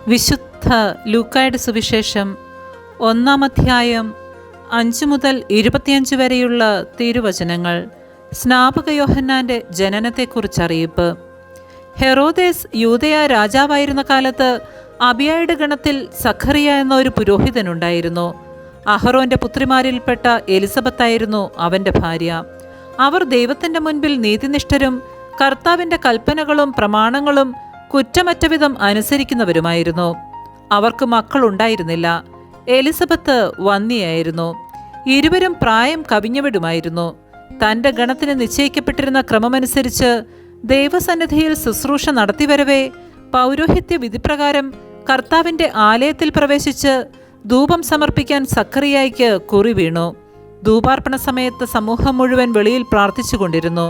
വിശുദ്ധ ലൂക്കായുടെ സുവിശേഷം 1 അധ്യായം 5 മുതൽ 25 വരെയുള്ള തിരുവചനങ്ങൾ. സ്നാപക യോഹന്നാന്റെ ജനനത്തെക്കുറിച്ച് അറിയിപ്പ്. ഹെറോദേസ് യൂദയ രാജാവായിരുന്ന കാലത്ത് അബിയായുടെ ഗണത്തിൽ സഖറിയ എന്ന ഒരു പുരോഹിതനുണ്ടായിരുന്നു. അഹറോന്റെ പുത്രിമാരിൽപ്പെട്ട എലിസബത്തായിരുന്നു അവന്റെ ഭാര്യ. അവർ ദൈവത്തിന്റെ മുൻപിൽ നീതിനിഷ്ഠരും കർത്താവിന്റെ കൽപ്പനകളും പ്രമാണങ്ങളും കുറ്റമറ്റവിധം അനുസരിക്കുന്നവരുമായിരുന്നു. അവർക്ക് മക്കളുണ്ടായിരുന്നില്ല. എലിസബത്ത് വന്ധ്യയായിരുന്നു. ഇരുവരും പ്രായം കവിഞ്ഞവിടുമായിരുന്നു. തൻ്റെ ഗണത്തിന് നിശ്ചയിക്കപ്പെട്ടിരുന്ന ക്രമമനുസരിച്ച് ദൈവസന്നിധിയിൽ ശുശ്രൂഷ നടത്തിവരവേ പൗരോഹിത്യ വിധിപ്രകാരം കർത്താവിൻ്റെ ആലയത്തിൽ പ്രവേശിച്ച് ധൂപം സമർപ്പിക്കാൻ സഖറിയായ്ക്ക് കുറി വീണു. ധൂപാർപ്പണ സമയത്ത് സമൂഹം മുഴുവൻ വെളിയിൽ പ്രാർത്ഥിച്ചുകൊണ്ടിരുന്നു.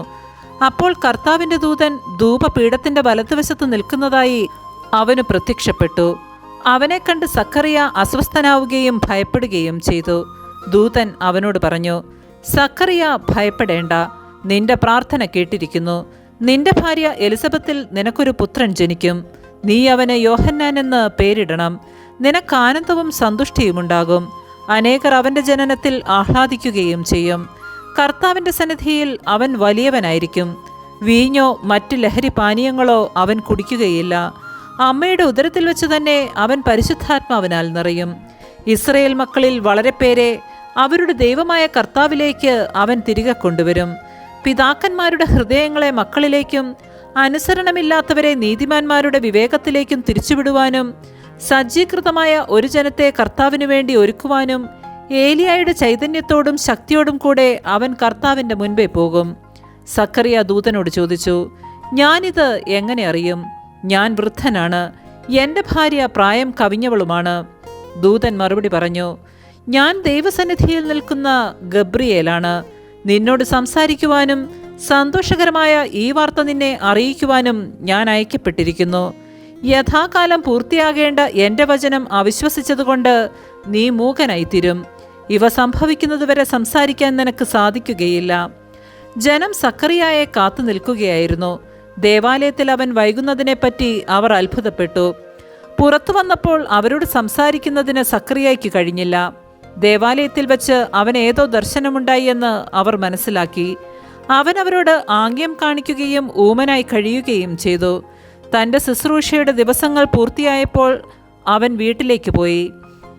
അപ്പോൾ കർത്താവിൻ്റെ ദൂതൻ ധൂപപീഠത്തിൻ്റെ വലതുവശത്ത് നിൽക്കുന്നതായി അവന് പ്രത്യക്ഷപ്പെട്ടു. അവനെ കണ്ട് സഖറിയ അസ്വസ്ഥനാവുകയും ഭയപ്പെടുകയും ചെയ്തു. ദൂതൻ അവനോട് പറഞ്ഞു, സഖറിയ, ഭയപ്പെടേണ്ട, നിന്റെ പ്രാർത്ഥന കേട്ടിരിക്കുന്നു. നിന്റെ ഭാര്യ എലിസബത്തിൽ നിനക്കൊരു പുത്രൻ ജനിക്കും. നീ അവന് യോഹന്നാൻ എന്ന് പേരിടണം. നിനക്ക് ആനന്ദവും സന്തുഷ്ടിയുമുണ്ടാകും. അനേകർ അവൻ്റെ ജനനത്തിൽ ആഹ്ലാദിക്കുകയും ചെയ്യും. കർത്താവിൻ്റെ സന്നിധിയിൽ അവൻ വലിയവനായിരിക്കും. വീഞ്ഞോ മറ്റ് ലഹരി പാനീയങ്ങളോ അവൻ കുടിക്കുകയില്ല. അമ്മയുടെ ഉദരത്തിൽ വെച്ച് തന്നെ അവൻ പരിശുദ്ധാത്മാവിനാൽ നിറയും. ഇസ്രയേൽ മക്കളിൽ വളരെ പേരെ അവരുടെ ദൈവമായ കർത്താവിലേക്ക് അവൻ തിരികെ കൊണ്ടുവരും. പിതാക്കന്മാരുടെ ഹൃദയങ്ങളെ മക്കളിലേക്കും അനുസരണമില്ലാത്തവരെ നീതിമാന്മാരുടെ വിവേകത്തിലേക്കും തിരിച്ചുവിടുവാനും സജ്ജീകൃതമായ ഒരു ജനത്തെ കർത്താവിനു വേണ്ടി ഒരുക്കുവാനും ഏലിയായുടെ ചൈതന്യത്തോടും ശക്തിയോടും കൂടെ അവൻ കർത്താവിൻ്റെ മുൻപേ പോകും. സഖറിയ ദൂതനോട് ചോദിച്ചു, ഞാനിത് എങ്ങനെ അറിയും? ഞാൻ വൃദ്ധനാണ്, എൻ്റെ ഭാര്യ പ്രായം കവിഞ്ഞവളുമാണ്. ദൂതൻ മറുപടി പറഞ്ഞു, ഞാൻ ദൈവസന്നിധിയിൽ നിൽക്കുന്ന ഗബ്രിയേലാണ്. നിന്നോട് സംസാരിക്കുവാനും സന്തോഷകരമായ ഈ വാർത്ത നിന്നെ അറിയിക്കുവാനും ഞാൻ അയക്കപ്പെട്ടിരിക്കുന്നു. യഥാകാലം പൂർത്തിയാകേണ്ട എൻ്റെ വചനം അവിശ്വസിച്ചതുകൊണ്ട് നീ മൂകനായിത്തീരും. ഇവ സംഭവിക്കുന്നതുവരെ സംസാരിക്കാൻ നിനക്ക് സാധിക്കുകയില്ല. ജനം സഖറിയായെ കാത്തു നിൽക്കുകയായിരുന്നു. ദേവാലയത്തിൽ അവൻ വൈകുന്നതിനെപ്പറ്റി അവർ അത്ഭുതപ്പെട്ടു. പുറത്തു വന്നപ്പോൾ അവരോട് സംസാരിക്കുന്നതിന് സഖറിയായ്ക്ക് കഴിഞ്ഞില്ല. ദേവാലയത്തിൽ വെച്ച് അവൻ ഏതോ ദർശനമുണ്ടായി എന്ന് അവർ മനസ്സിലാക്കി. അവൻ അവരോട് ആംഗ്യം കാണിക്കുകയും ഊമനായി കഴിയുകയും ചെയ്തു. തൻ്റെ ശുശ്രൂഷയുടെ ദിവസങ്ങൾ പൂർത്തിയായപ്പോൾ അവൻ വീട്ടിലേക്ക് പോയി.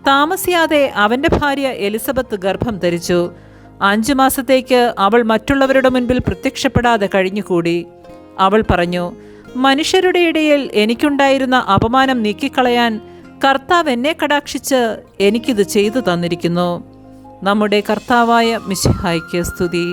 താമസിയാതെ അവൻ്റെ ഭാര്യ എലിസബത്ത് ഗർഭം ധരിച്ചു. 5 മാസത്തേക്ക് അവൾ മറ്റുള്ളവരുടെ മുൻപിൽ പ്രത്യക്ഷപ്പെടാതെ കഴിഞ്ഞുകൂടി. അവൾ പറഞ്ഞു, മനുഷ്യരുടെ ഇടയിൽ എനിക്കുണ്ടായിരുന്ന അപമാനം നീക്കിക്കളയാൻ കർത്താവ് എന്നെ കടാക്ഷിച്ച് എനിക്കിത് ചെയ്തു തന്നിരിക്കുന്നു. നമ്മുടെ കർത്താവായ മിശിഹായ്ക്ക് സ്തുതി.